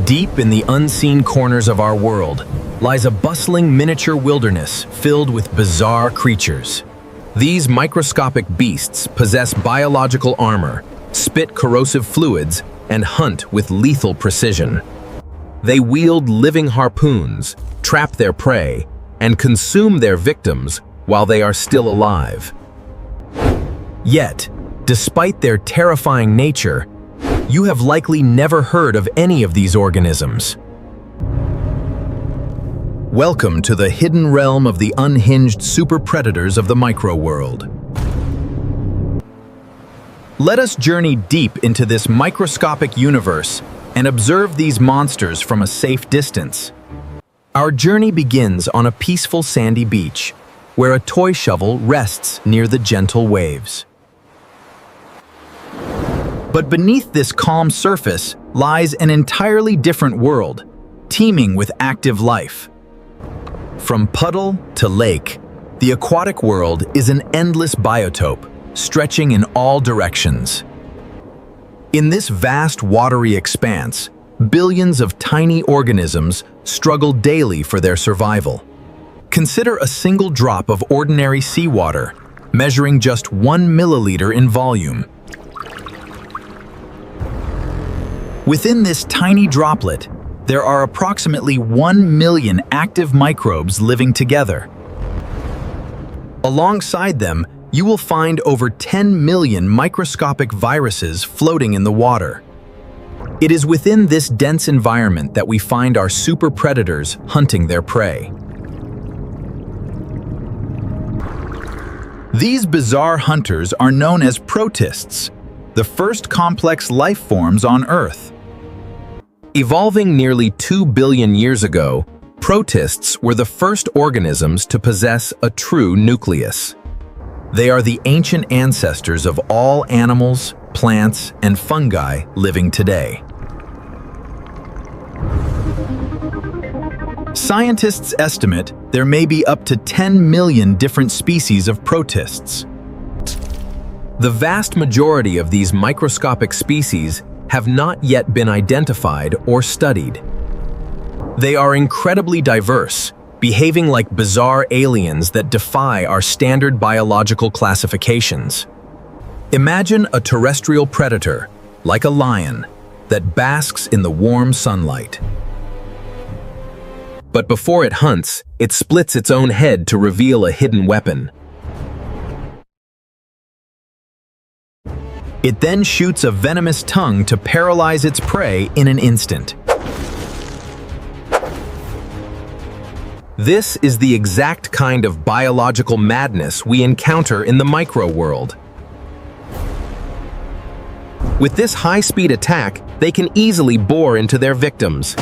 Deep in the unseen corners of our world lies a bustling miniature wilderness filled with bizarre creatures. These microscopic beasts possess biological armor, spit corrosive fluids, and hunt with lethal precision. They wield living harpoons, trap their prey, and consume their victims while they are still alive. Yet, despite their terrifying nature, you have likely never heard of any of these organisms. Welcome to the hidden realm of the unhinged super predators of the micro-world. Let us journey deep into this microscopic universe and observe these monsters from a safe distance. Our journey begins on a peaceful sandy beach, where a toy shovel rests near the gentle waves. But beneath this calm surface lies an entirely different world, teeming with active life. From puddle to lake, the aquatic world is an endless biotope, stretching in all directions. In this vast watery expanse, billions of tiny organisms struggle daily for their survival. Consider a single drop of ordinary seawater, measuring just 1 milliliter in volume. Within this tiny droplet, there are approximately 1 million active microbes living together. Alongside them, you will find over 10 million microscopic viruses floating in the water. It is within this dense environment that we find our super predators hunting their prey. These bizarre hunters are known as protists, the first complex life forms on Earth. Evolving nearly 2 billion years ago, protists were the first organisms to possess a true nucleus. They are the ancient ancestors of all animals, plants, and fungi living today. Scientists estimate there may be up to 10 million different species of protists. The vast majority of these microscopic species have not yet been identified or studied. They are incredibly diverse, behaving like bizarre aliens that defy our standard biological classifications. Imagine a terrestrial predator, like a lion, that basks in the warm sunlight. But before it hunts, it splits its own head to reveal a hidden weapon. It then shoots a venomous tongue to paralyze its prey in an instant. This is the exact kind of biological madness we encounter in the micro-world. With this high-speed attack, they can easily bore into their victims.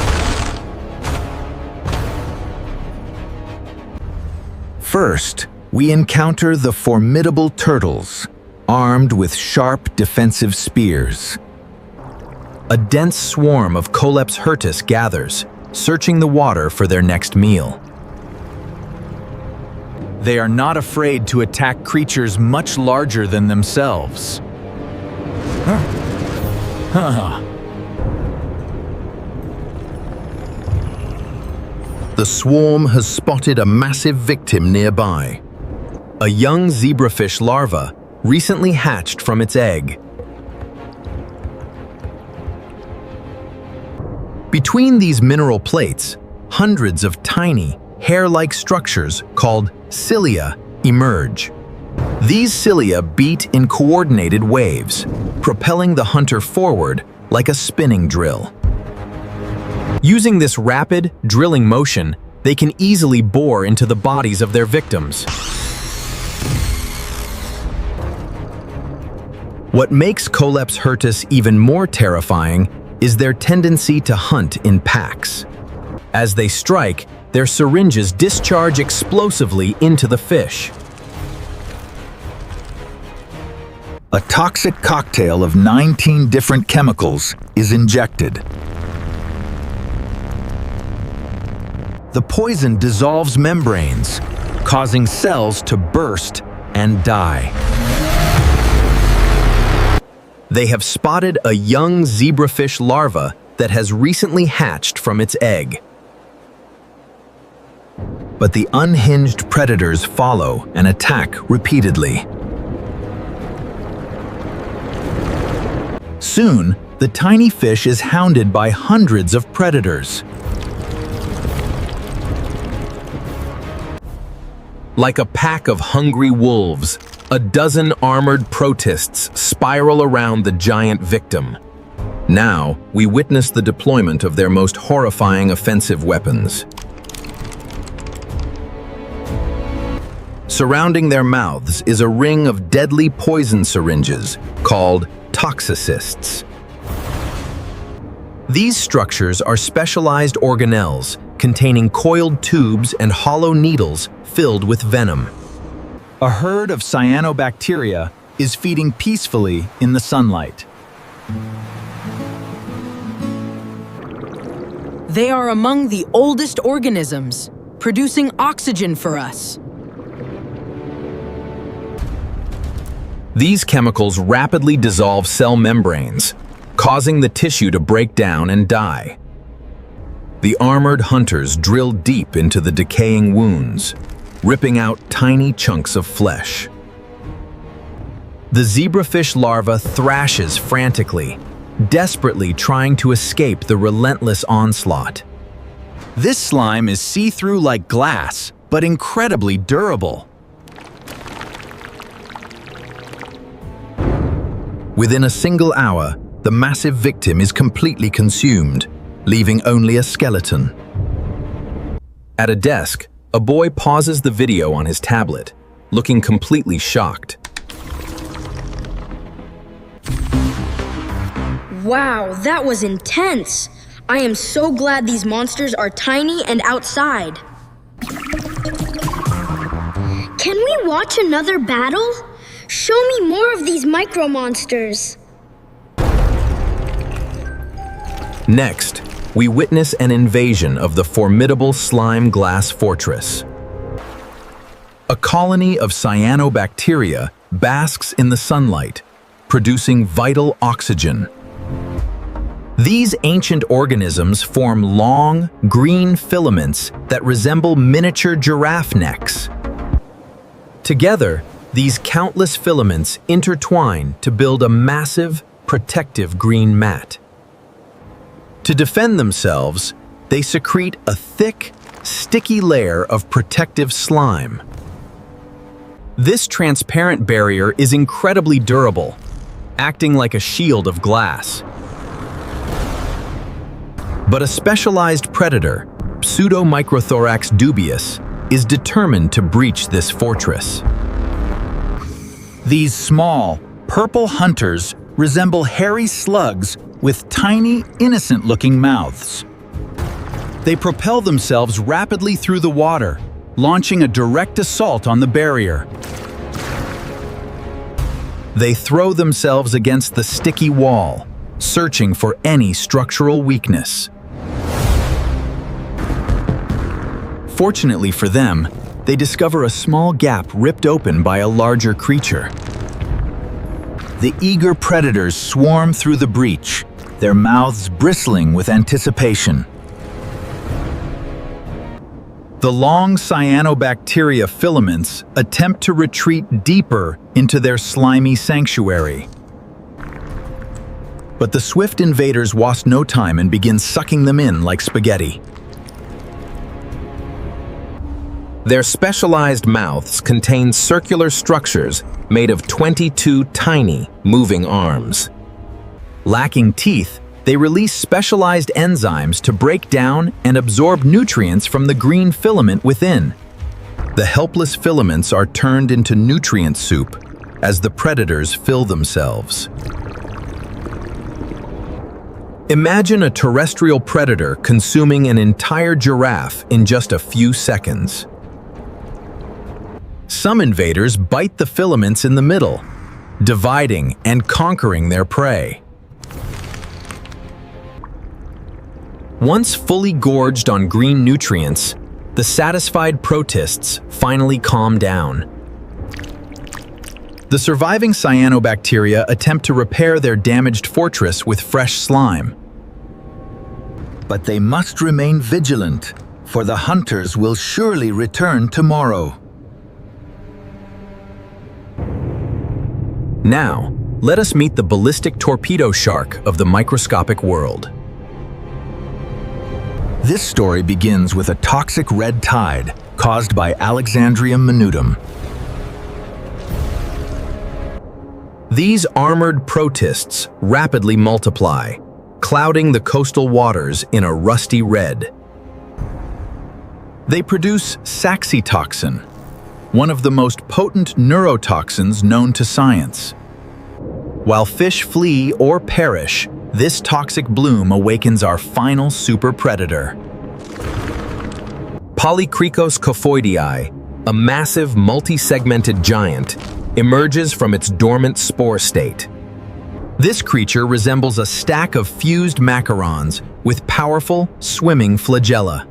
First, we encounter the formidable turtles, armed with sharp defensive spears. A dense swarm of Coleps hirtus gathers, searching the water for their next meal. They are not afraid to attack creatures much larger than themselves. The swarm has spotted a massive victim nearby. A young zebrafish larva recently hatched from its egg. Between these mineral plates, hundreds of tiny, hair-like structures called cilia emerge. These cilia beat in coordinated waves, propelling the hunter forward like a spinning drill. Using this rapid, drilling motion, they can easily bore into the bodies of their victims. What makes Coleps hirtus even more terrifying is their tendency to hunt in packs. As they strike, their syringes discharge explosively into the fish. A toxic cocktail of 19 different chemicals is injected. The poison dissolves membranes, causing cells to burst and die. They have spotted a young zebrafish larva that has recently hatched from its egg. But the unhinged predators follow and attack repeatedly. Soon, the tiny fish is hounded by hundreds of predators. Like a pack of hungry wolves, a dozen armored protists spiral around the giant victim. Now, we witness the deployment of their most horrifying offensive weapons. Surrounding their mouths is a ring of deadly poison syringes called toxicysts. These structures are specialized organelles containing coiled tubes and hollow needles filled with venom. A herd of cyanobacteria is feeding peacefully in the sunlight. They are among the oldest organisms, producing oxygen for us. These chemicals rapidly dissolve cell membranes, causing the tissue to break down and die. The armored hunters drill deep into the decaying wounds, ripping out tiny chunks of flesh. The zebrafish larva thrashes frantically, desperately trying to escape the relentless onslaught. This slime is see-through like glass, but incredibly durable. Within a single hour, the massive victim is completely consumed, leaving only a skeleton. At a desk, a boy pauses the video on his tablet, looking completely shocked. Wow, that was intense! I am so glad these monsters are tiny and outside. Can we watch another battle? Show me more of these micro-monsters. Next, we witness an invasion of the formidable slime glass fortress. A colony of cyanobacteria basks in the sunlight, producing vital oxygen. These ancient organisms form long, green filaments that resemble miniature giraffe necks. Together, these countless filaments intertwine to build a massive, protective green mat. To defend themselves, they secrete a thick, sticky layer of protective slime. This transparent barrier is incredibly durable, acting like a shield of glass. But a specialized predator, Pseudomicrothorax dubius, is determined to breach this fortress. These small, purple hunters resemble hairy slugs with tiny, innocent-looking mouths. They propel themselves rapidly through the water, launching a direct assault on the barrier. They throw themselves against the sticky wall, searching for any structural weakness. Fortunately for them, they discover a small gap ripped open by a larger creature. The eager predators swarm through the breach, their mouths bristling with anticipation. The long cyanobacteria filaments attempt to retreat deeper into their slimy sanctuary. But the swift invaders waste no time and begin sucking them in like spaghetti. Their specialized mouths contain circular structures made of 22 tiny, moving arms. Lacking teeth, they release specialized enzymes to break down and absorb nutrients from the green filament within. The helpless filaments are turned into nutrient soup as the predators fill themselves. Imagine a terrestrial predator consuming an entire giraffe in just a few seconds. Some invaders bite the filaments in the middle, dividing and conquering their prey. Once fully gorged on green nutrients, the satisfied protists finally calm down. The surviving cyanobacteria attempt to repair their damaged fortress with fresh slime. But they must remain vigilant, for the hunters will surely return tomorrow. Now, let us meet the ballistic torpedo shark of the microscopic world. This story begins with a toxic red tide caused by Alexandrium minutum. These armored protists rapidly multiply, clouding the coastal waters in a rusty red. They produce saxitoxin, one of the most potent neurotoxins known to science. While fish flee or perish, this toxic bloom awakens our final super predator. Polycricos cophoidii, a massive multi-segmented giant, emerges from its dormant spore state. This creature resembles a stack of fused macarons with powerful, swimming flagella.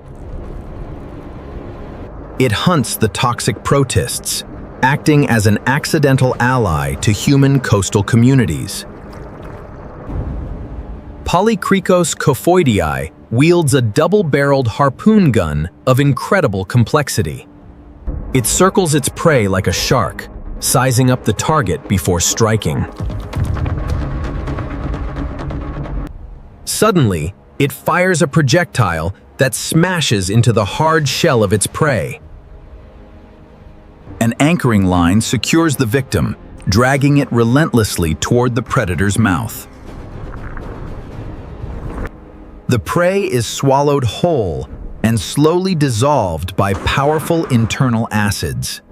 It hunts the toxic protists, acting as an accidental ally to human coastal communities. Polycricos cophoidii wields a double-barreled harpoon gun of incredible complexity. It circles its prey like a shark, sizing up the target before striking. Suddenly, it fires a projectile that smashes into the hard shell of its prey. An anchoring line secures the victim, dragging it relentlessly toward the predator's mouth. The prey is swallowed whole and slowly dissolved by powerful internal acids.